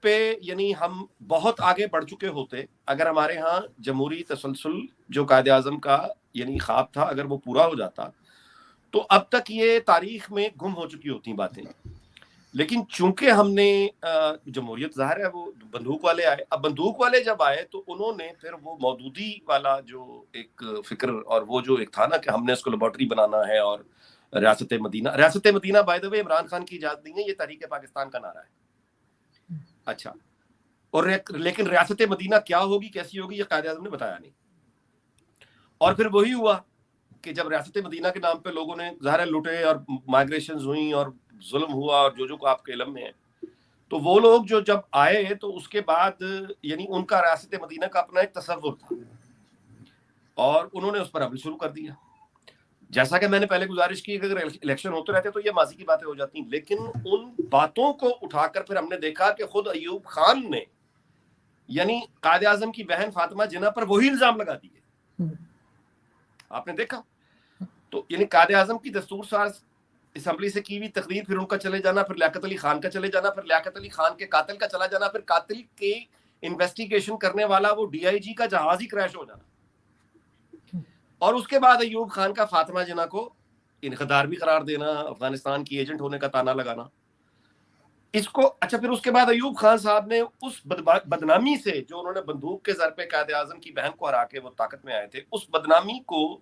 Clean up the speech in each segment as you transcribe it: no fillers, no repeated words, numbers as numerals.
پہ یعنی ہم بہت آگے بڑھ چکے ہوتے اگر ہمارے ہاں جمہوری تسلسل جو قائد اعظم کا یعنی خواب تھا اگر وہ پورا ہو جاتا تو اب تک یہ تاریخ میں گم ہو چکی ہوتی باتیں. لیکن چونکہ ہم نے جمہوریت ظاہر ہے وہ بندوق والے آئے. اب بندوق والے جب آئے تو انہوں نے پھر وہ مودودی والا جو ایک فکر اور وہ جو ایک تھا نا کہ ہم نے اس کو لیبارٹری بنانا ہے اور ریاست مدینہ بائی دا وے عمران خان کی ایجاد نہیں ہے, یہ تحریک پاکستان کا نعرہ ہے. اچھا, اور لیکن ریاست مدینہ کیا ہوگی کیسی ہوگی یہ قائد اعظم نے بتایا نہیں. اور پھر وہی ہوا کہ جب ریاست مدینہ کے نام پہ لوگوں نے ظاہر لوٹے اور مائگریشنز ہوئیں اور ظلم ہوا اور جو آپ کے علم میں ہے, تو وہ لوگ جو جب آئے تو اس کے بعد یعنی ان کا ریاست مدینہ کا اپنا ایک تصور تھا اور انہوں نے اس پر عمل شروع کر دیا. جیسا کہ میں نے پہلے گزارش کی کہ اگر الیکشن ہوتے رہتے تو یہ ماضی کی باتیں ہو جاتی ہیں, لیکن ان باتوں کو اٹھا کر پھر ہم نے دیکھا کہ خود ایوب خان نے یعنی قائد اعظم کی بہن فاطمہ جناح پر وہی الزام لگا دیے. آپ نے دیکھا تو یعنی قائد اعظم کی دستور ساز اسمبلی سے کی ہوئی تقریر, پھر ان کا چلے جانا, پھر لیاقت علی خان کا چلے جانا, پھر لیاقت علی خان کے قاتل کا چلا جانا, پھر قاتل کے انویسٹیگیشن کرنے والا وہ ڈی آئی جی کا جہاز ہی کریش ہو جانا, اور اس کے بعد ایوب خان کا فاطمہ جناح کو انخدار بھی قرار دینا, افغانستان کی ایجنٹ ہونے کا تانا لگانا اس کو. اچھا, پھر اس کے بعد ایوب خان صاحب نے اس بدنامی سے جو انہوں نے بندوق کے زر پہ قائد اعظم کی بہن کو ہرا کے وہ طاقت میں آئے تھے, اس بدنامی کو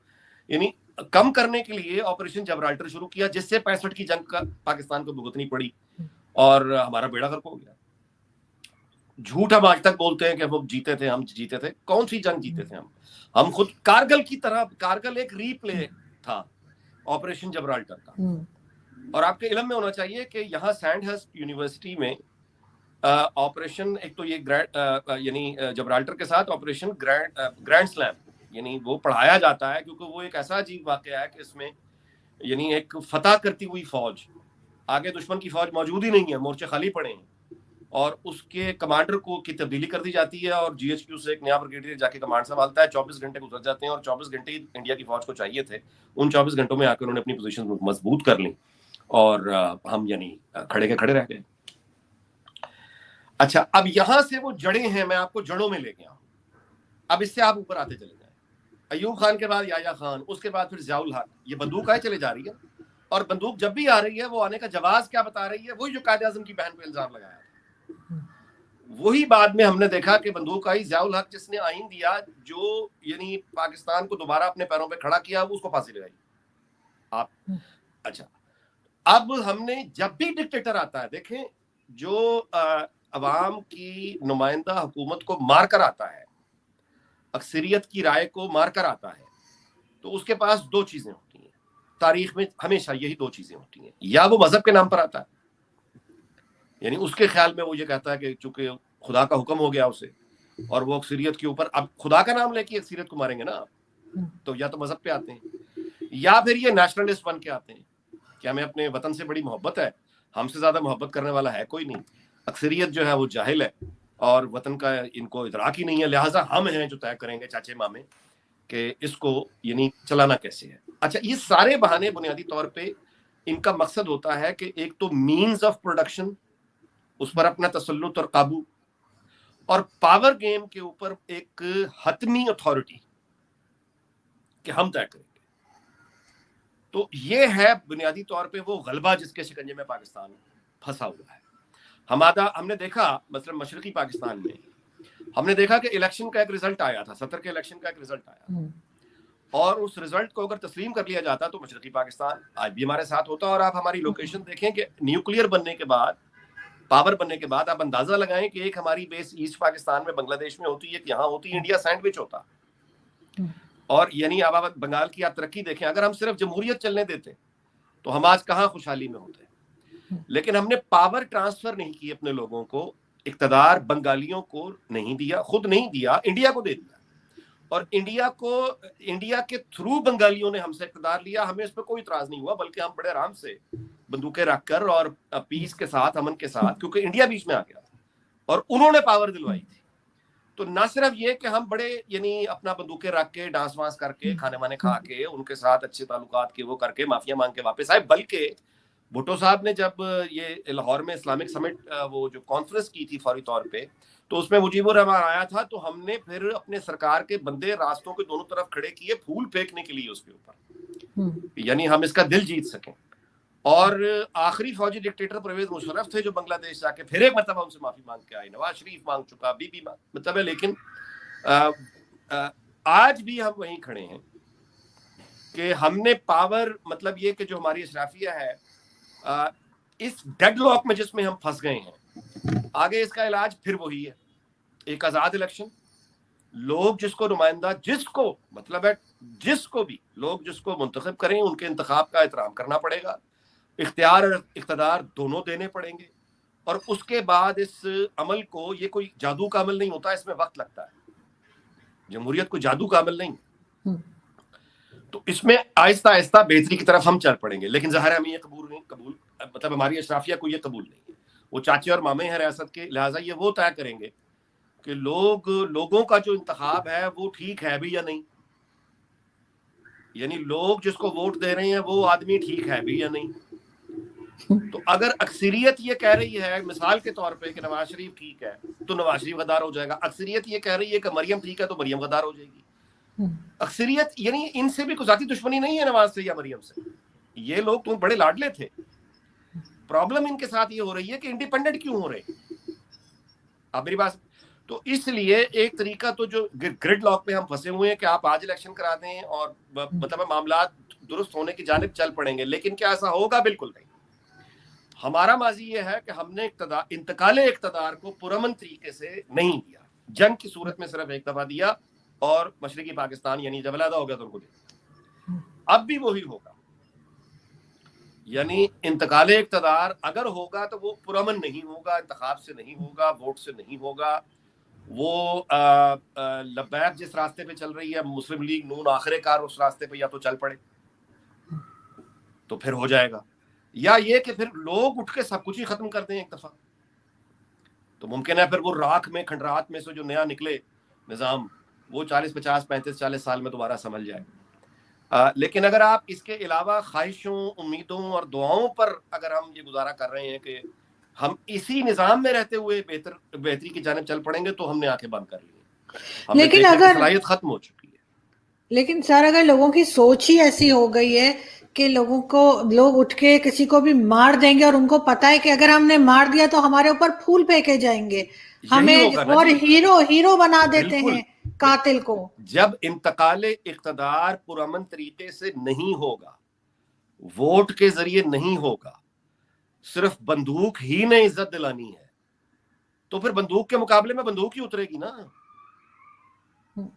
یعنی کم کرنے کے لیے آپریشن جبرالٹر شروع کیا, جس سے 65 کی جنگ کا پاکستان کو بھگتنی پڑی اور ہمارا بیڑا غرق ہو گیا. جھوٹ ہم آج تک بولتے ہیں کہ وہ جیتے تھے, ہم جیتے تھے, کون سی جنگ جیتے تھے ہم خود کارگل کی طرح. کارگل ایک ری پلے تھا آپریشن جبرالٹر کا, اور آپ کے علم میں ہونا چاہیے کہ یہاں سینڈ ہرسٹ یونیورسٹی میں آپریشن ایک تو یہ یعنی جبرالٹر کے ساتھ آپریشن گرینڈ سلیم یعنی وہ پڑھایا جاتا ہے, کیونکہ وہ ایک ایسا عجیب واقعہ ہے کہ اس میں یعنی ایک فتح کرتی ہوئی فوج, آگے دشمن کی فوج موجود ہی نہیں ہے, مورچے خالی پڑے ہیں, اور اس کے کمانڈر کو کی تبدیلی کر دی جاتی ہے اور جی ایچ کیو سے ایک نیا بریگیڈیئر جا کے کمانڈ سنبھالتا ہے. 24 گھنٹے گزر جاتے ہیں اور 24 گھنٹے انڈیا کی فوج کو چاہیے تھے, ان 24 گھنٹوں میں آ کے انہوں نے اپنی پوزیشن مضبوط کر لی اور ہم یعنی کھڑے کے کھڑے رہ گئے. اچھا, اب یہاں سے وہ جڑیں ہیں, میں آپ کو جڑوں میں لے گیا ہوں. اب اس سے آپ اوپر آتے چلے جائیں. ایوب خان کے بعد یحییٰ خان, اس کے بعد پھر ضیاء الحق. یہ بندوق آئے چلے جا رہی ہے, اور بندوق جب بھی آ رہی ہے وہ آنے کا جواز کیا بتا رہی ہے, وہی جو قائد اعظم کی بہن پہ الزام لگایا تھا. وہی بعد میں ہم نے دیکھا کہ بندوق آئی, ضیاء الحق جس نے آئین دیا جو یعنی پاکستان کو دوبارہ اپنے پیروں پہ کھڑا کیا, اس کو پھانسی لگائی آپ. اچھا, اب ہم نے جب بھی ڈکٹیٹر آتا ہے, دیکھیں جو عوام کی نمائندہ حکومت کو مار کر آتا ہے, اکثریت کی رائے کو مار کر آتا ہے, تو اس کے پاس دو چیزیں ہوتی ہیں تاریخ میں, ہمیشہ یہی دو چیزیں ہوتی ہیں. یا وہ مذہب کے نام پر آتا ہے, یعنی اس کے خیال میں وہ یہ کہتا ہے کہ چونکہ خدا کا حکم ہو گیا اسے, اور وہ اکثریت کے اوپر, اب خدا کا نام لے کے اکثریت کو ماریں گے نا آپ, تو یا تو مذہب پہ آتے ہیں, یا پھر یہ نیشنلسٹ بن کے آتے ہیں کہ ہمیں اپنے وطن سے بڑی محبت ہے, ہم سے زیادہ محبت کرنے والا ہے کوئی نہیں, اکثریت جو ہے وہ جاہل ہے اور وطن کا ان کو ادراک ہی نہیں ہے, لہٰذا ہم ہیں جو طے کریں گے چاچے مامے کہ اس کو یعنی چلانا کیسے ہے. اچھا, یہ سارے بہانے بنیادی طور پہ ان کا مقصد ہوتا ہے کہ ایک تو مینز آف پروڈکشن, اس پر اپنا تسلط اور قابو, اور پاور گیم کے اوپر ایک حتمی اتھارٹی کہ ہم طے کریں گے. تو یہ ہے بنیادی طور پہ وہ غلبہ جس کے شکنجے میں پاکستان پھنسا ہوا ہے. ہم نے دیکھا مثلا مشرقی پاکستان میں ہم نے دیکھا کہ الیکشن کا ایک ریزلٹ آیا تھا, 70 کے الیکشن کا ایک ریزلٹ آیا, اور اس ریزلٹ کو اگر تسلیم کر لیا جاتا تو مشرقی پاکستان آج بھی ہمارے ساتھ ہوتا. اور آپ ہماری لوکیشن دیکھیں کہ نیوکلیئر بننے کے بعد, پاور بننے کے بعد, آپ اندازہ لگائیں کہ ایک ہماری بیس ایسٹ پاکستان میں بنگلہ دیش میں ہوتی ہے, ایک یہاں ہوتی ہے, انڈیا سینڈوچ ہوتا. اور یعنی اب آپ بنگال کی آپ ترقی دیکھیں, اگر ہم صرف جمہوریت چلنے دیتے تو ہم آج کہاں خوشحالی میں ہوتے. لیکن ہم نے پاور ٹرانسفر نہیں کی اپنے لوگوں کو, اقتدار بنگالیوں کو نہیں دیا, خود نہیں دیا, انڈیا کو دے دیا, اور انڈیا کے تھرو بنگالیوں نے ہم سے اقتدار لیا. ہمیں اس پہ کوئی اعتراض نہیں ہوا, بلکہ ہم بڑے آرام سے بندوقیں رکھ کر اور پیس کے ساتھ, امن کے ساتھ, کیونکہ انڈیا بیچ میں آ گیا تھا اور انہوں نے پاور دلوائی تھی. تو نہ صرف یہ کہ ہم بڑے یعنی اپنا بندوقیں رکھ کے ڈانس وانس کر کے کھانے وانے کھا کے ان کے ساتھ اچھے تعلقات کے وہ کر کے معافیا مانگ کے واپس آئے, بلکہ بھٹو صاحب نے جب یہ لاہور میں اسلامک سمٹ وہ جو کانفرنس کی تھی فوری طور پہ، تو اس میں مجیب الرحمان آیا تھا، تو ہم نے پھر اپنے سرکار کے بندے راستوں کے دونوں طرف کھڑے کیے پھول پھینکنے کے لیے اس کے اوپر، یعنی ہم اس کا دل جیت سکیں. اور آخری فوجی ڈکٹیٹر پرویز مشرف تھے جو بنگلہ دیش جا کے پھر ایک مرتبہ ان سے معافی مانگ کے آئے. نواز شریف مانگ چکا، بی بی مطلب ہے. لیکن آج بھی ہم وہیں کھڑے ہیں کہ ہم نے پاور، مطلب یہ کہ جو ہماری اشرافیہ ہے اس ڈیڈ لاک میں جس میں ہم پھنس گئے ہیں، آگے اس کا علاج پھر وہی ہے، ایک آزاد الیکشن. لوگ جس کو نمائندہ، جس کو مطلب ہے جس کو بھی لوگ جس کو منتخب کریں ان کے انتخاب کا احترام کرنا پڑے گا، اختیار اور اقتدار دونوں دینے پڑیں گے. اور اس کے بعد اس عمل کو، یہ کوئی جادو کا عمل نہیں ہوتا، اس میں وقت لگتا ہے. جمہوریت کوئی جادو کا عمل نہیں، تو اس میں آہستہ آہستہ بہتری کی طرف ہم چل پڑیں گے. لیکن ظاہر ہمیں یہ قبول مطلب ہماری اشرافیہ کو یہ قبول نہیں ہے. وہ چاچے اور مامے ہیں ریاست کے، لہٰذا یہ وہ طے کریں گے کہ لوگوں کا جو انتخاب ہے وہ ٹھیک ہے بھی یا نہیں، یعنی لوگ جس کو ووٹ دے رہے ہیں وہ آدمی ٹھیک ہے بھی یا نہیں. تو اگر اکثریت یہ کہہ رہی ہے مثال کے طور پہ کہ نواز شریف ٹھیک ہے تو نواز شریف غدار ہو جائے گا. اکثریت یہ کہہ رہی ہے کہ مریم ٹھیک ہے تو مریم غدار ہو جائے گی. اکثریت یعنی ان سے بھی کوئی ذاتی دشمنی نہیں ہے نواز سے یا مریم سے، یہ لوگ تم بڑے لاڈلے تھے. پرابلم ان کے ساتھ یہ ہو رہی ہے کہ انڈیپینڈنٹ کیوں ہو رہے ہیں. اب میری بات، تو اس لیے ایک طریقہ تو جو گریڈ لاک پہ ہم پھنسے ہوئے ہیں کہ آپ آج الیکشن کرا دیں اور مطلب معاملات درست ہونے کی جانب چل پڑیں گے. لیکن کیا ایسا ہوگا؟ بالکل نہیں. ہمارا ماضی یہ ہے کہ ہم نے انتقال اقتدار کو پرامن طریقے سے نہیں دیا، جنگ کی صورت میں صرف ایک دفعہ دیا اور مشرقی پاکستان یعنی جب علیحدہ ہو گیا تو ان کو دیا. اب بھی وہی ہوگا، یعنی انتقال اقتدار اگر ہوگا تو وہ پرامن نہیں ہوگا، انتخاب سے نہیں ہوگا، ووٹ سے نہیں ہوگا. وہ لبیک جس راستے پہ چل رہی ہے مسلم لیگ نون، آخر کار اس راستے پہ یا تو چل پڑے تو پھر ہو جائے گا، یا یہ کہ پھر لوگ اٹھ کے سب کچھ ہی ختم کر دیں ایک دفعہ. تو ممکن ہے پھر وہ راکھ میں کھنڈرات میں سے جو نیا نکلے نظام وہ 40 50 35 40 سال میں دوبارہ سنبھل جائے. لیکن اگر آپ اس کے علاوہ خواہشوں، امیدوں اور دعاؤں پر اگر ہم یہ گزارا کر رہے ہیں کہ ہم اسی نظام میں رہتے ہوئے بہتری کی جانب چل پڑیں گے تو ہم نے آنکھیں بند کر لی ہیں. ہم نے دیکھنے کی صلاحیت ختم ہو چکی ہے. لیکن سر اگر لوگوں کی سوچ ہی ایسی ہو گئی ہے کہ لوگ اٹھ کے کسی کو بھی مار دیں گے اور ان کو پتا ہے کہ اگر ہم نے مار دیا تو ہمارے اوپر پھول پھینکے جائیں گے، ہمیں اور ہیرو بنا دیتے ہیں قاتل کو. جب انتقال اقتدار پرامن طریقے سے نہیں ہوگا، ووٹ کے ذریعے نہیں ہوگا، صرف بندوق ہی نے عزت دلانی ہے، تو پھر بندوق کے مقابلے میں بندوق ہی اترے گی نا.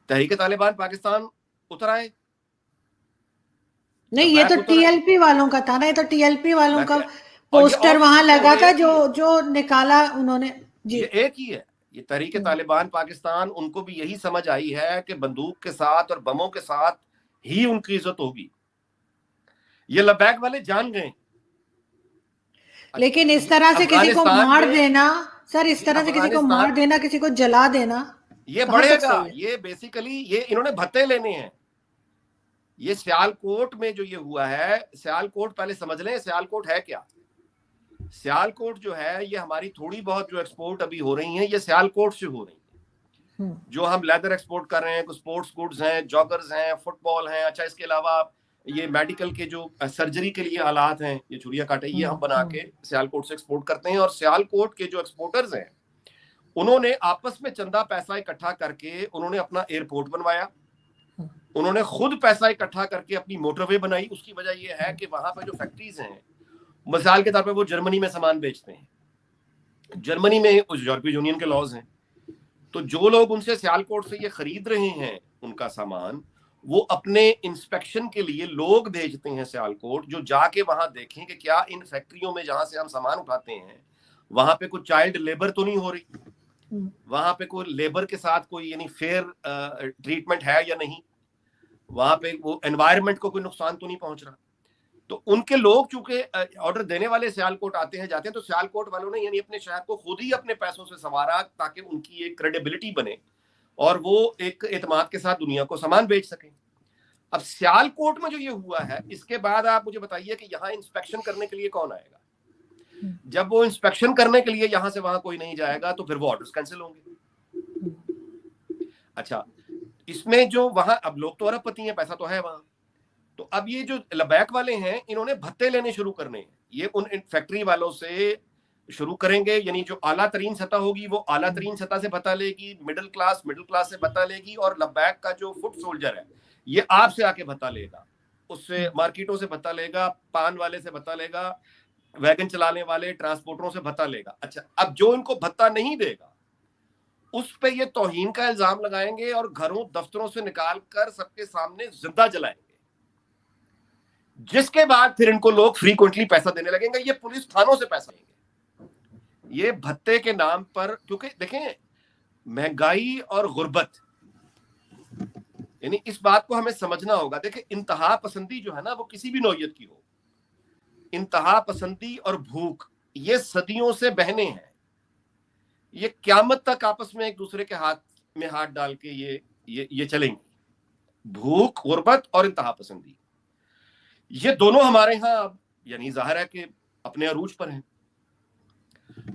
تحریک طالبان پاکستان اتر آئے نہیں، یہ تو ٹی ایل پی والوں کا تھا نا، یہ تو ٹی ایل پی والوں کا پوسٹر وہاں لگا تھا جو نکالا انہوں نے. یہ ایک ہی ہے، یہ تحریک طالبان پاکستان، ان کو بھی یہی سمجھ آئی ہے کہ بندوق کے ساتھ اور بموں کے ساتھ ہی ان کی عزت ہوگی. یہ لبیک والے جان گئے. لیکن اس طرح سے کسی کو مار دینا سر، اس طرح سے کسی کو مار دینا، کسی کو جلا دینا، یہ بڑھے گا. یہ بیسیکلی یہ انہوں نے بھتے لینے ہیں. یہ سیال کوٹ میں جو یہ ہوا ہے، سیال کوٹ پہلے سمجھ لیں سیال کوٹ ہے کیا. سیال کوٹ جو ہے یہ ہماری تھوڑی بہت جو ایکسپورٹ ابھی ہو رہی ہیں یہ سیال کوٹ سے ہو رہی ہیں. جو ہم لیدر ایکسپورٹ کر رہے ہیں، کچھ سپورٹس گڈز ہیں، جاگرز ہیں، فٹ بال ہیں. اچھا، اس کے علاوہ یہ میڈیکل کے جو سرجری کے لیے آلات ہیں، یہ چھڑیاں کاٹے، یہ ہم بنا کے سیال کوٹ سے ایکسپورٹ کرتے ہیں. اور سیال کوٹ کے جو ایکسپورٹرز ہیں انہوں نے آپس میں چندہ پیسہ اکٹھا کر کے انہوں نے اپنا ایئرپورٹ بنوایا، انہوں نے خود پیسہ اکٹھا کر کے اپنی موٹر وے بنائی. اس کی وجہ یہ ہے کہ وہاں پہ جو فیکٹریز ہیں، مثال کے طور پہ وہ جرمنی میں سامان بیچتے ہیں، جرمنی میں یورپی یونین کے لاز ہیں، تو جو لوگ ان سے سیال کوٹ سے یہ خرید رہے ہیں ان کا سامان، وہ اپنے انسپیکشن کے لیے لوگ بھیجتے ہیں سیال کوٹ، جو جا کے وہاں دیکھیں کہ کیا ان فیکٹریوں میں جہاں سے ہم سامان اٹھاتے ہیں وہاں پہ کوئی چائلڈ لیبر تو نہیں ہو رہی، وہاں پہ کوئی لیبر کے ساتھ کوئی یعنی فیئر ٹریٹمنٹ ہے یا نہیں، وہاں پہ وہ انوائرمنٹ کو کوئی نقصان تو نہیں پہنچ رہا. تو ان کے لوگ چونکہ آرڈر دینے والے سیال کوٹ آتے ہیں جاتے ہیں، تو سیال کوٹ والوں نے یعنی اپنے شہر کو خود ہی اپنے پیسوں سے سنوارا تاکہ ان کی ایک کریڈیبلٹی بنے اور وہ ایک اعتماد کے ساتھ دنیا کو سامان بیچ سکیں. اب سیال کوٹ میں جو یہ ہوا ہے اس کے بعد آپ مجھے بتائیے کہ یہاں انسپیکشن کرنے کے لیے کون آئے گا؟ جب وہ انسپیکشن کرنے کے لیے یہاں سے وہاں کوئی نہیں جائے گا تو پھر وہ آرڈرز کینسل ہوں گے. اچھا اس میں جو وہاں اب لوگ تو ارب پتی ہیں, پیسہ تو ہے وہاں, تو اب یہ جو لبیک والے ہیں انہوں نے بھتے لینے شروع کرنے ہیں. یہ ان فیکٹری والوں سے شروع کریں گے, یعنی جو اعلیٰ ترین سطح ہوگی وہ اعلیٰ ترین سطح سے بھتا لے گی, مڈل کلاس سے بھتا لے گی, اور لبیک کا جو فٹ سولجر ہے یہ آپ سے آ کے بھتا لے گا, اس سے مارکیٹوں سے بھتا لے گا, پان والے سے بھتا لے گا, ویگن چلانے والے ٹرانسپورٹروں سے بھتا لے گا. اچھا اب جو ان کو بھتا نہیں دے گا اس پہ یہ توہین کا الزام لگائیں گے اور گھروں دفتروں سے نکال کر سب کے سامنے زندہ جلائیں گے, جس کے بعد پھر ان کو لوگ فریکوینٹلی پیسہ دینے لگیں گے. یہ پولیس تھانوں سے پیسہ لیں گے یہ بھتے کے نام پر, کیونکہ دیکھیں مہنگائی اور غربت, یعنی اس بات کو ہمیں سمجھنا ہوگا. دیکھیں انتہا پسندی جو ہے نا وہ کسی بھی نوعیت کی ہو, انتہا پسندی اور بھوک یہ صدیوں سے بہنے ہیں, یہ قیامت تک آپس میں ایک دوسرے کے ہاتھ میں ہاتھ ڈال کے یہ چلیں گی. بھوک, غربت اور انتہا پسندی یہ دونوں ہمارے ہاں اب یعنی ظاہر ہے کہ اپنے عروج پر ہیں.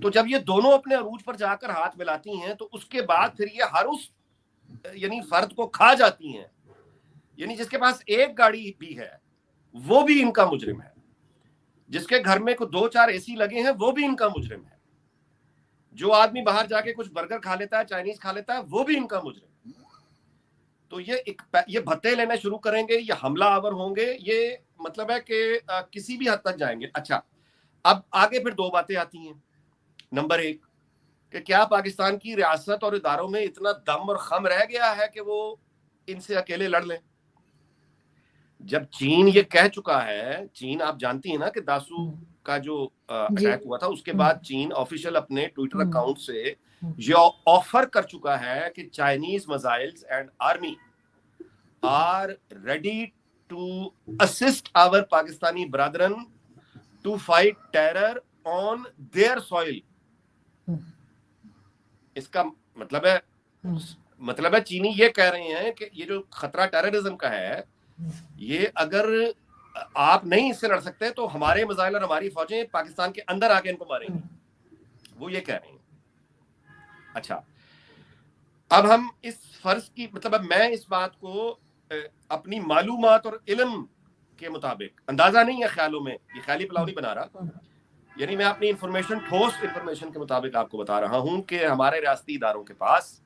تو جب یہ دونوں اپنے عروج پر جا کر ہاتھ ملاتی ہیں تو اس کے بعد پھر یہ ہر اس یعنی فرد کو کھا جاتی ہیں. یعنی جس کے پاس ایک گاڑی بھی ہے وہ بھی ان کا مجرم ہے, جس کے گھر میں کو 2-4 اے سی لگے ہیں وہ بھی ان کا مجرم ہے, جو آدمی باہر جا کے کچھ برگر کھا لیتا ہے, چائنیز کھا لیتا ہے, وہ بھی ان کا مجرم ہے. تو یہ بھتے لینا شروع کریں گے, یہ حملہ آور ہوں گے, یہ مطلب ہے کہ کسی بھی حد تک جائیں گے. اچھا اب آگے پھر 2 باتیں آتی ہیں. نمبر 1 کہ کیا پاکستان کی ریاست اور اداروں میں اتنا دم اور خم رہ گیا ہے کہ وہ ان سے اکیلے لڑ لیں؟ جب چین یہ کہہ چکا ہے, چین آپ جانتی ہیں نا کہ داسو کا جو اٹیک ہوا تھا اس کے بعد چین آفیشیل اپنے ٹویٹر اکاؤنٹ سے یہ آفر کر چکا ہے کہ Chinese missiles and army are ready to assist our Pakistani brethren to fight terror on their soil. اس کا مطلب ہے چینی یہ کہہ رہے ہیں کہ یہ جو خطرہ ٹیررزم کا ہے یہ اگر آپ نہیں اس سے لڑ سکتے تو ہمارے میزائل اور ہماری فوجیں پاکستان کے اندر آ کے ان کو ماریں گی, وہ یہ کہہ رہے ہیں. اچھا اب ہم اس فرض کی اب میں اس بات کو اپنی معلومات اور علم کے مطابق, اندازہ نہیں ہے خیالوں میں, یہ خیالی پلاؤ نہیں بنا رہا, یعنی میں اپنی انفارمیشن, ٹھوس انفارمیشن کے مطابق آپ کو بتا رہا ہوں کہ ہمارے ریاستی اداروں کے پاس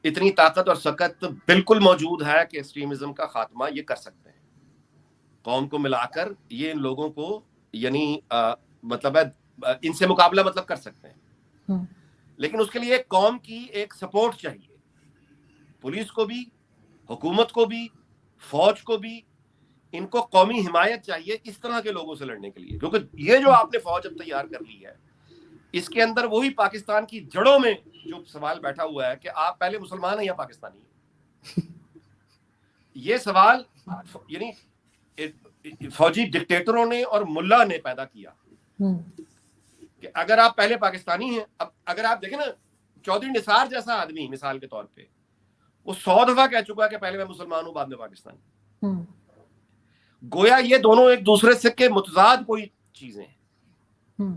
اتنی طاقت اور سکت بالکل موجود ہے کہ ایکسٹریمزم کا خاتمہ یہ کر سکتے ہیں. قوم کو ملا کر یہ ان لوگوں کو یعنی مطلب ہے ان سے مقابلہ کر سکتے ہیں, لیکن اس کے لیے قوم کی ایک سپورٹ چاہیے, پولیس کو بھی, حکومت کو بھی, فوج کو بھی. ان کو قومی حمایت چاہیے اس طرح کے لوگوں سے لڑنے کے لیے, کیونکہ یہ جو آپ نے فوج اب تیار کر لی ہے اس کے اندر وہی پاکستان کی جڑوں میں جو سوال بیٹھا ہوا ہے کہ آپ پہلے مسلمان ہیں یا پاکستانی ہیں. یہ سوال یعنی فوجی ڈکٹیٹروں نے اور ملا نے پیدا کیا کہ اگر آپ پہلے پاکستانی ہیں. اب اگر آپ دیکھیں نا چودھری نثار جیسا آدمی مثال کے طور پہ وہ 100 دفعہ کہہ چکا کہ پہلے میں مسلمان ہوں بعد میں پاکستانی. گویا یہ دونوں ایک دوسرے سے کے متضاد کوئی چیزیں ہیں.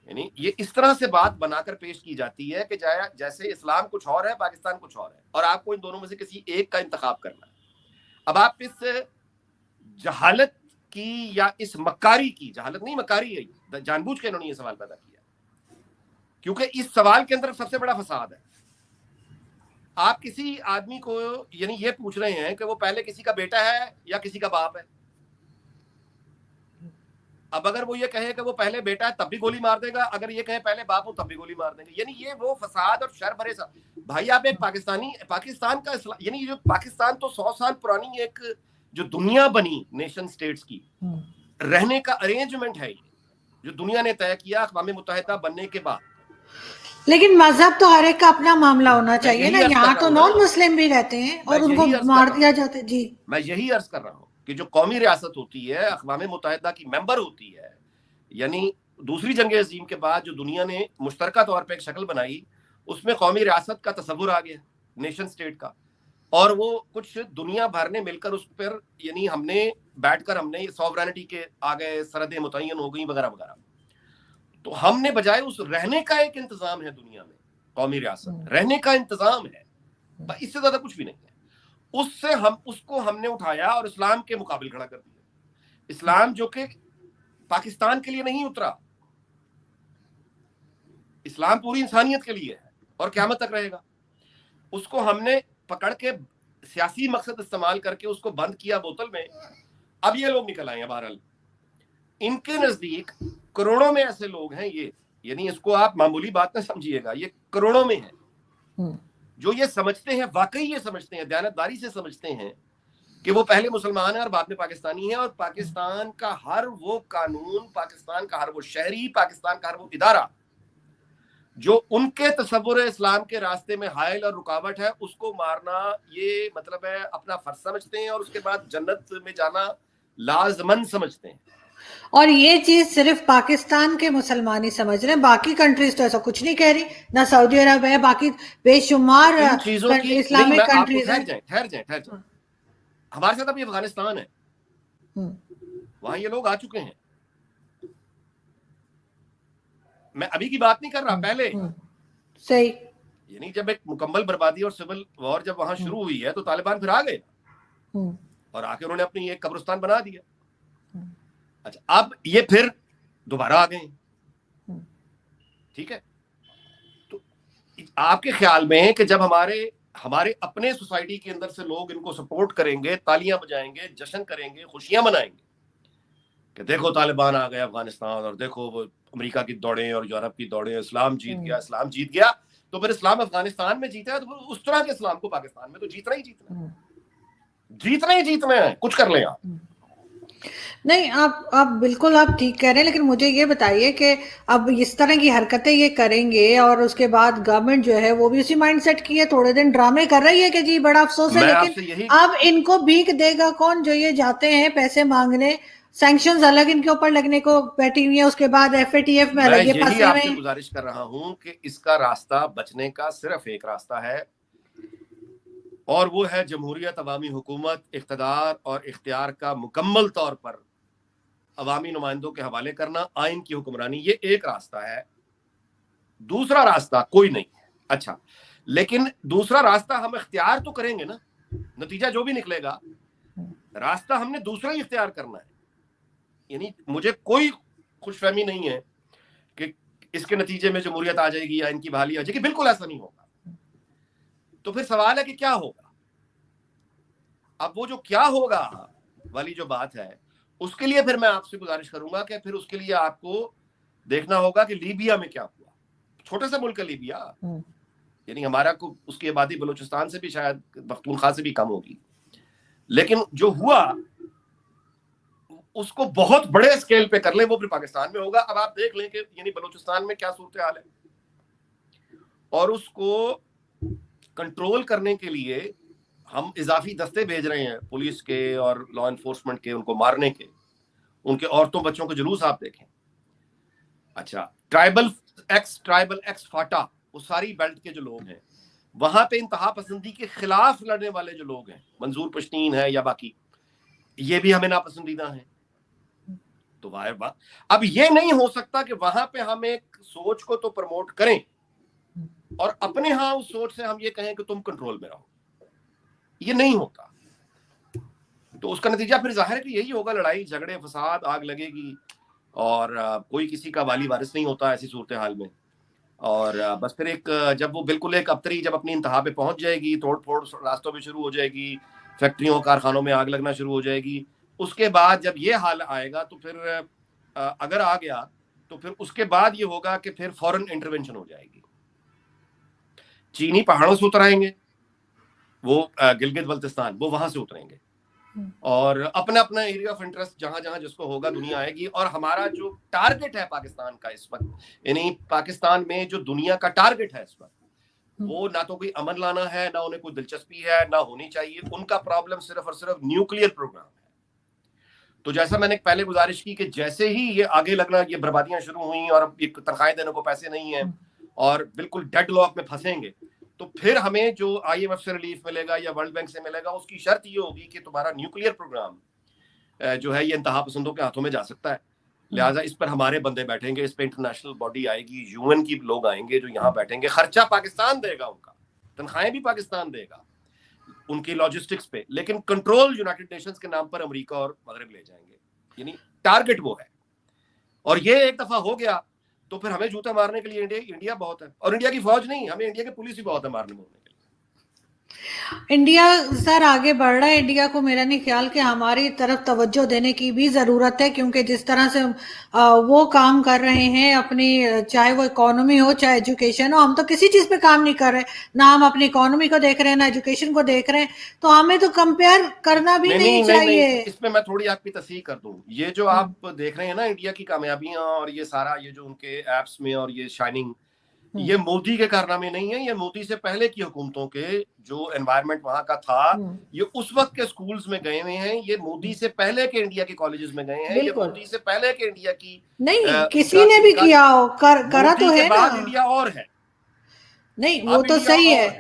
یعنی یہ اس طرح سے بات بنا کر پیش کی جاتی ہے کہ جیسے اسلام کچھ اور ہے, پاکستان کچھ اور ہے, اور آپ کو ان دونوں میں سے کسی ایک کا انتخاب کرنا ہے. اب آپ اس جہالت کی یا اس مکاری کی, جہالت نہیں مکاری ہے, جان بوجھ کے انہوں نے یہ سوال پیدا کیا کیونکہ اس سوال کے اندر سب سے بڑا فساد ہے. آپ کسی آدمی کو یعنی یہ پوچھ رہے ہیں کہ وہ پہلے کسی کا بیٹا ہے یا کسی کا باپ ہے. اب اگر وہ یہ کہے کہ وہ پہلے بیٹا ہے تب بھی گولی مار دے گا, اگر یہ کہے پہلے باپ ہوں تب بھی گولی مار دیں گے. یعنی یہ وہ فساد اور شر بھرے بھائی آپ ایک پاکستان کا یعنی جو پاکستان تو 100 سال پرانی ایک جو دنیا بنی نیشن سٹیٹس کی رہنے کا ارینجمنٹ ہے جو دنیا نے طے کیا اقوام متحدہ بننے کے بعد. لیکن مذہب تو ہر ایک کا اپنا معاملہ ہونا چاہیے نا, یہاں تو نان مسلم بھی رہتے ہیں اور ان کو مار دیا جاتا ہے. جی میں یہی عرض کر رہا ہوں کہ جو قومی ریاست ہوتی ہے, اقوام متحدہ کی ممبر ہوتی ہے, یعنی دوسری جنگ عظیم کے بعد جو دنیا نے مشترکہ طور پہ ایک شکل بنائی اس میں قومی ریاست کا تصور آ گیا, نیشن سٹیٹ کا. اور وہ کچھ دنیا بھر نے مل کر اس پر یعنی ہم نے بیٹھ کر ہم نے سوورینٹی کے آ گئے، سرحدیں متعین ہو گئی وغیرہ وغیرہ. تو ہم نے بجائے اس رہنے کا ایک انتظام ہے دنیا میں، قومی ریاست رہنے کا انتظام ہے، اس سے زیادہ کچھ بھی نہیں ہے. اس کو ہم نے اٹھایا اور اسلام کے مقابل کھڑا کر دیا. اسلام جو کہ پاکستان کے لیے نہیں اترا، اسلام پوری انسانیت کے لیے ہے اور قیامت تک رہے گا. اس کو ہم نے پکڑ کے سیاسی مقصد استعمال کر کے اس کو بند کیا بوتل میں. اب یہ لوگ نکل آئے ہیں. بہرحال ان کے نزدیک کروڑوں میں ایسے لوگ ہیں، یہ یعنی اس کو آپ معمولی بات نہ سمجھیے گا، یہ کروڑوں میں ہیں جو یہ سمجھتے ہیں، واقعی یہ سمجھتے ہیں، دیانتداری سے سمجھتے ہیں کہ وہ پہلے مسلمان ہیں اور بعد میں پاکستانی ہیں، اور پاکستان کا ہر وہ قانون، پاکستان کا ہر وہ شہری، پاکستان کا ہر وہ ادارہ جو ان کے تصور اسلام کے راستے میں حائل اور رکاوٹ ہے، اس کو مارنا یہ مطلب ہے اپنا فرض سمجھتے ہیں، اور اس کے بعد جنت میں جانا لازمن سمجھتے ہیں. اور یہ چیز صرف پاکستان کے مسلمان ہی سمجھ رہے ہیں، باقی کنٹریز تو ایسا کچھ نہیں کہہ رہی، نہ سعودی عرب ہے، باقی بے شمار ان چیزوں کی اسلامک کنٹریز ہیں. ٹھہر جائیں. ہمارے ساتھ اب یہ افغانستان ہے، وہاں یہ لوگ آ چکے ہیں. میں ابھی کی بات نہیں کر رہا، پہلے صحیح، یعنی جب ایک مکمل بربادی اور سول وار جب وہاں شروع ہوئی ہے تو طالبان پھر آ گئے اور آ کے انہوں نے اپنی ایک قبرستان بنا دیا. اچھا اب یہ پھر دوبارہ آ گئے. ٹھیک ہے، تو آپ کے خیال میں کہ جب ہمارے اپنے سوسائٹی کے اندر سے لوگ ان کو سپورٹ کریں گے، تالیاں بجائیں گے، جشن کریں گے، خوشیاں منائیں گے کہ دیکھو طالبان آ گئے افغانستان، اور دیکھو وہ امریکہ کی دوڑیں اور یورپ کی دوڑیں، اسلام جیت گیا، تو پھر اسلام افغانستان میں جیتا ہے تو پھر اس طرح کے اسلام کو پاکستان میں تو جیتنا ہی جیتنا ہے، کچھ کر لیں آپ. نہیں، آپ بالکل آپ ٹھیک کہہ رہے ہیں، لیکن مجھے یہ بتائیے کہ اب اس طرح کی حرکتیں یہ کریں گے اور اس کے بعد گورنمنٹ جو ہے وہ بھی اسی مائنڈ سیٹ کی ہے، تھوڑے دن ڈرامے کر رہی ہے کہ جی بڑا افسوس ہے، لیکن اب ان کو بھیک دے گا کون؟ جو یہ جاتے ہیں پیسے مانگنے، سینکشنز الگ ان کے اوپر لگنے کو بیٹھی ہوئی ہیں، اس کے بعد ایف اے ٹی ایف میں الگ یہ یہی پھنسے آپ ہوئے سے ہیں. گزارش کر رہا ہوں کہ اس کا راستہ بچنے کا صرف ایک راستہ ہے، اور وہ ہے جمہوریت، عوامی حکومت، اقتدار اور اختیار کا مکمل طور پر عوامی نمائندوں کے حوالے کرنا، آئین کی حکمرانی. یہ ایک راستہ ہے، دوسرا راستہ کوئی نہیں ہے. اچھا لیکن دوسرا راستہ ہم اختیار تو کریں گے نا، نتیجہ جو بھی نکلے گا راستہ ہم نے دوسرا ہی اختیار کرنا ہے. یعنی مجھے کوئی خوش فہمی نہیں ہے کہ اس کے نتیجے میں جمہوریت آ جائے گی یا ان کی بحالی آ جائے گی، بالکل ایسا نہیں ہوگا. تو پھر سوال ہے کہ کیا ہوگا. اب وہ جو کیا ہوگا والی جو بات ہے، اس کے لیے پھر میں آپ سے گزارش کروں گا کہ پھر اس کے لیے آپ کو دیکھنا ہوگا کہ لیبیا میں کیا ہوا. چھوٹے سے ملک ہے لیبیا، یعنی ہمارا کو اس کی آبادی بلوچستان سے بھی شاید پختونخوا سے بھی کم ہوگی، لیکن جو ہوا اس کو بہت بڑے اسکیل پہ کر لیں وہ پھر پاکستان میں ہوگا. اب آپ دیکھ لیں کہ یعنی بلوچستان میں کیا صورتحال ہے، اور اس کو کنٹرول کرنے کے لیے ہم اضافی دستے بھیج رہے ہیں، پولیس کے اور لا انفورسمنٹ کے، ان کو مارنے کے. ان کے عورتوں بچوں کے جلوس آپ دیکھیں. اچھا ٹرائبل ایکس فاٹا، وہ ساری بیلٹ کے جو لوگ ہیں وہاں پہ انتہا پسندی کے خلاف لڑنے والے جو لوگ ہیں، منظور پشتین ہے یا باقی، یہ بھی ہمیں ناپسندیدہ ہیں. تو واہ بات، اب یہ نہیں ہو سکتا کہ وہاں پہ ہم ایک سوچ کو تو پروموٹ کریں اور اپنے ہاں اس سوچ سے ہم یہ کہیں کہ تم کنٹرول میں رہو. یہ نہیں ہوتا. تو اس کا نتیجہ پھر ظاہر ہے کہ یہی ہوگا، لڑائی جھگڑے فساد، آگ لگے گی، اور کوئی کسی کا والی وارث نہیں ہوتا ایسی صورتحال میں. اور بس پھر ایک جب وہ بالکل ایک ابتری جب اپنی انتہا پہ پہنچ جائے گی، توڑ پھوڑ راستوں پہ شروع ہو جائے گی، فیکٹریوں کارخانوں میں آگ لگنا شروع ہو جائے گی. اس کے بعد جب یہ حال آئے گا تو پھر اگر آ گیا تو پھر اس کے بعد یہ ہوگا کہ پھر فوراً انٹرونشن ہو جائے گی. چینی پہاڑوں سے اتر آئیں گے، وہ گلگت بلتستان، وہ وہاں سے اتریں گے، اور اپنا اپنا ایریا آف انٹرسٹ جہاں جہاں جس کو ہوگا دنیا آئے گی. اور ہمارا جو ٹارگٹ ہے پاکستان کا اس وقت، یعنی پاکستان میں جو دنیا کا ٹارگٹ ہے اس وقت، وہ نہ تو کوئی امن لانا ہے، نہ انہیں کوئی دلچسپی ہے، نہ ہونی چاہیے. ان کا پرابلم صرف اور صرف نیوکلیئر پروگرام ہے. تو جیسا میں نے پہلے گزارش کی کہ جیسے ہی یہ آگے لگنا، یہ بربادیاں شروع ہوئیں اور تنخواہیں دینے کو پیسے نہیں ہیں اور بالکل ڈیڈ لاک میں پھنسیں گے، تو پھر ہمیں جو IMF سے ریلیف ملے گا یا ورلڈ بینک سے ملے گا اس کی شرط یہ ہوگی کہ تمہارا نیوکلیئر پروگرام جو ہے یہ انتہا پسندوں کے ہاتھوں میں جا سکتا ہے. لہٰذا اس پر ہمارے بندے بیٹھیں گے, اس پہ انٹرنیشنل باڈی آئے گی, UN کی لوگ آئیں گے جو یہاں بیٹھیں گے, خرچہ پاکستان دے گا, ان کا تنخواہیں بھی پاکستان دے گا ان کی لاجسٹکس پہ, لیکن کنٹرول یونائٹڈ نیشنز کے نام پر امریکہ اور مغرب لے جائیں گے. یعنی ٹارگٹ وہ ہے, اور یہ ایک دفعہ ہو گیا تو پھر ہمیں جوتا مارنے کے لیے انڈیا بہت ہے, اور انڈیا کی فوج نہیں, ہمیں انڈیا کی پولیس بھی بہت ہے مارنے مورنے کے لیے. انڈیا سر آگے بڑھ رہا ہے, انڈیا کو میرا نہیں خیال کہ ہماری طرف توجہ دینے کی بھی ضرورت ہے, کیونکہ جس طرح سے وہ کام کر رہے ہیں اپنی, چاہے وہ اکانومی ہو چاہے ایجوکیشن ہو, ہم تو کسی چیز پہ کام نہیں کر رہے, نہ ہم اپنی اکانومی کو دیکھ رہے ہیں نہ ایجوکیشن کو دیکھ رہے ہیں, تو ہمیں تو کمپیئر کرنا بھی نہیں چاہیے. اس میں میں تھوڑی آپ کی تصحیح کر دوں, یہ جو آپ دیکھ رہے ہیں نا انڈیا کی کامیابیاں اور یہ سارا یہ جو ان کے ایپس میں اور یہ شائننگ, یہ مودی کے کارنامے نہیں ہیں, یہ مودی سے پہلے کی حکومتوں کے جو انوائرمنٹ وہاں کا تھا, یہ اس وقت کے سکولز میں گئے ہوئے ہیں, یہ مودی سے پہلے کے انڈیا کے کالجز میں گئے ہیں, یہ مودی سے پہلے کے انڈیا کی نہیں کسی نے بھی کیا ہو, کرا تو ہے نا. انڈیا اور ہے, نہیں وہ تو صحیح ہے,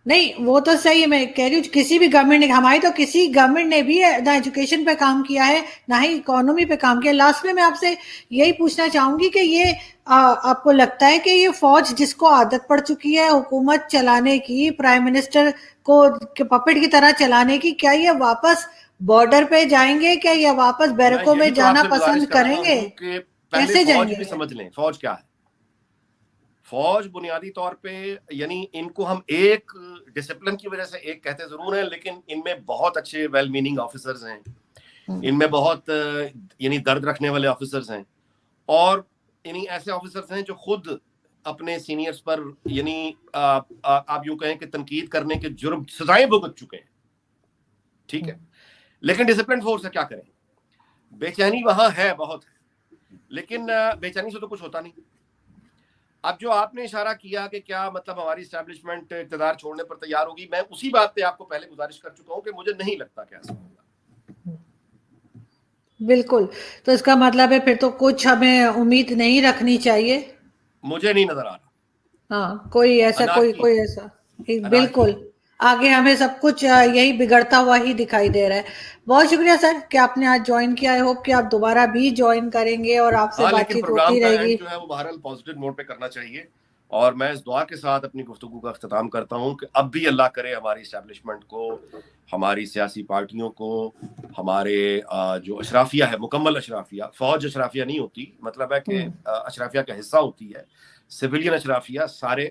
نہیں وہ تو صحیح ہے, میں کہہ رہی ہوں کسی بھی گورنمنٹ نے, ہماری تو کسی گورنمنٹ نے بھی نہ ایجوکیشن پہ کام کیا ہے نہ ہی اکانومی پہ کام کیا. لاسٹ میں آپ سے یہی پوچھنا چاہوں گی کہ یہ آپ کو لگتا ہے کہ یہ فوج جس کو عادت پڑ چکی ہے حکومت چلانے کی, پرائم منسٹر کو پپٹ کی طرح چلانے کی, کیا یہ واپس بارڈر پہ جائیں گے, کیا یہ واپس بیرکوں میں جانا پسند کریں گے, کیسے جائیں گے؟ سمجھ لیں فوج کیا ہے. فوج بنیادی طور پہ یعنی ان کو ہم ایک ڈسپلن کی وجہ سے ایک کہتے ضرور ہیں, لیکن ان میں بہت اچھے ویل میننگ آفیسرز ہیں, ان میں بہت یعنی درد رکھنے والے آفیسرز ہیں, اور یعنی ایسے آفیسرز ہیں جو خود اپنے سینئرز پر یعنی آپ یوں کہیں کہ تنقید کرنے کے جرم سزائیں بھگت چکے ہیں, ٹھیک ہے, لیکن ڈسپلن فورس ہے, کیا کریں, بے چینی وہاں ہے بہت, لیکن بے چینی سے تو کچھ ہوتا نہیں. اب جو آپ نے اشارہ کیا کہ کیا مطلب ہماری اسٹیبلشمنٹ اقتدار چھوڑنے پر تیار ہوگی, میں اسی بات پہ آپ کو پہلے گزارش کر چکا ہوں کہ مجھے نہیں لگتا کہ ایسا ہوگا. بالکل, تو اس کا مطلب ہے پھر تو کچھ ہمیں امید نہیں رکھنی چاہیے. مجھے نہیں نظر آ رہا. ہاں کوئی ایسا کوئی ایسا, بالکل آگے ہمیں سب کچھ یہی بگڑتا ہوا ہی دکھائی دے رہا ہے. بہت شکریہ سر کہ آپ نے آج جوائن کیا, آئی ہوپ کہ آپ دوبارہ بھی جوائن کریں گے اور آپ سے بات چیت ہوتی رہے گی. جو ہے وہ بہرحال پازیٹیو نوٹ پہ کرنا چاہیے, اور میں اس دعا کے ساتھ اپنی گفتگو کا اختتام کرتا ہوں کہ اب بھی اللہ کرے ہماری اسٹیبلشمنٹ کو, ہماری سیاسی پارٹیوں کو, ہمارے جو اشرافیہ ہے, مکمل اشرافیہ, فوج اشرافیہ نہیں ہوتی, مطلب ہے کہ اشرافیہ کا حصہ ہوتی ہے, سویلین اشرافیہ سارے,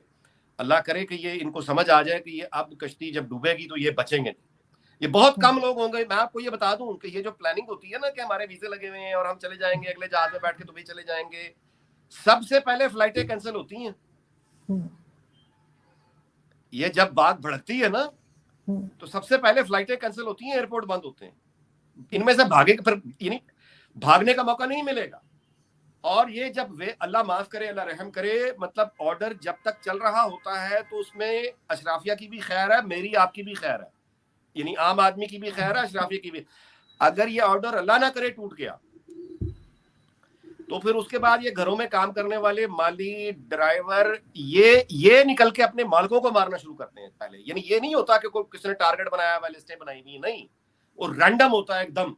اللہ کرے کہ یہ ان کو سمجھ آ جائے کہ یہ اب کشتی جب ڈوبے گی تو یہ بچیں گے نہیں. یہ بہت کم لوگ ہوں گے. میں آپ کو یہ بتا دوں کہ یہ جو پلاننگ ہوتی ہے نا کہ ہمارے ویزے لگے ہوئے ہیں اور ہم چلے جائیں گے, اگلے جہاز میں بیٹھ کے دبئی چلے جائیں گے, سب سے پہلے فلائٹیں کینسل ہوتی ہیں. یہ جب بات بھڑکتی ہے نا تو سب سے پہلے فلائٹیں کینسل ہوتی ہیں, ایئرپورٹ بند ہوتے ہیں, ان میں سے پھر یعنی بھاگنے کا موقع نہیں ملے گا. اور یہ جب اللہ معاف کرے, اللہ رحم کرے, مطلب آرڈر جب تک چل رہا ہوتا ہے تو اس میں اشرافیہ کی بھی خیر ہے, میری آپ کی بھی خیر ہے, یعنی عام آدمی کی بھی خیر ہے, اشرافیہ کی بھی. اگر یہ آرڈر اللہ نہ کرے ٹوٹ گیا تو پھر اس کے بعد یہ گھروں میں کام کرنے والے مالی, ڈرائیور, یہ نکل کے اپنے مالکوں کو مارنا شروع کرتے ہیں پہلے. یعنی یہ نہیں ہوتا کہ کوئی کسی نے ٹارگٹ بنایا ہوا, لسٹیں بنائی ہوئی, نہیں, وہ رینڈم ہوتا ہے ایک دم.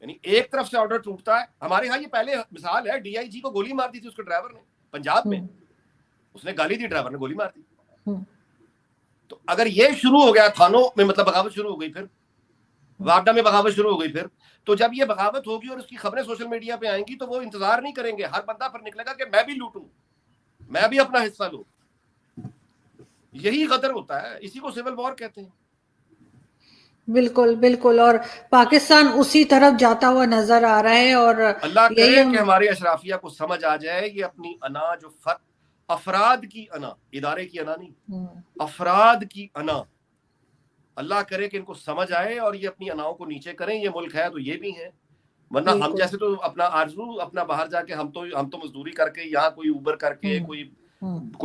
یعنی ایک طرف سے آرڈر ٹوٹتا ہے. ہمارے ہاں یہ پہلے مثال ہے, DIG کو گولی مار دی تھی اس کے ڈرائیور نے پنجاب میں, اس نے گالی دی, ڈرائیور نے گولی مار دی. تو اگر یہ شروع ہو گیا تھانوں میں, مطلب بغاوت شروع ہو گئی, پھر واڈا میں بغاوت شروع ہو گئی, پھر تو جب یہ بغاوت ہوگی اور اس کی خبریں سوشل میڈیا پہ آئیں گی تو وہ انتظار نہیں کریں گے, ہر بندہ پھر نکلے گا کہ میں بھی لوٹوں, میں بھی اپنا حصہ لوں. یہی غدر ہوتا ہے, اسی کو سول وار کہتے ہیں. بالکل بالکل, اور پاکستان اسی طرف جاتا ہوا نظر آ رہا ہے. اور اللہ کرے کہ ہمارے اشرافیہ کو سمجھ آ جائے, یہ اپنی انا جو افراد کی انا, ادارے کی انا نہیں, افراد کی انا, اللہ کرے کہ ان کو سمجھ آئے اور یہ اپنی اناؤں کو نیچے کریں. یہ ملک ہے تو یہ بھی ہیں, ورنہ ہم جیسے تو اپنا آرزو, اپنا باہر جا کے ہم تو مزدوری کر کے, یہاں کوئی اوبر کر کے, کوئی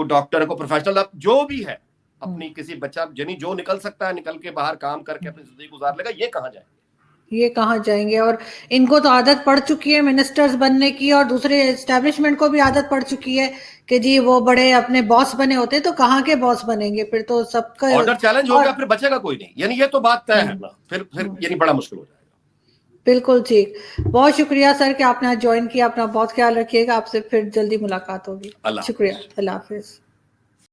ڈاکٹر, کوئی پروفیشنل, جو بھی ہے, اپنی کسی بچہ یعنی جو نکل سکتا ہے نکل کے باہر کام کر کے اپنی زندگی گزار لے گا. یہ کہاں جائیں گے؟ یہ کہاں جائیں گے؟ اور ان کو تو عادت پڑ چکی ہے منسٹرز بننے کی، اور دوسرے اسٹیبلشمنٹ کو بھی عادت پڑ چکی ہے کہ جی وہ بڑے اپنے باس بنے ہوتے، تو کہاں کے باس بنیں گے پھر تو سب کا آرڈر چیلنج ہو اور گیا پھر بچے گا کوئی نہیں، یعنی یہ تو بات طے ہے نا، پھر یعنی بڑا مشکل ہو جائے گا۔ بالکل ٹھیک، بہت شکریہ سر کہ آپ نے آج جوائن کیا، اپنا بہت خیال رکھیے گا، آپ سے پھر جلدی ملاقات ہوگی، اللہ شکریہ، حافظ۔ اللہ حافظ۔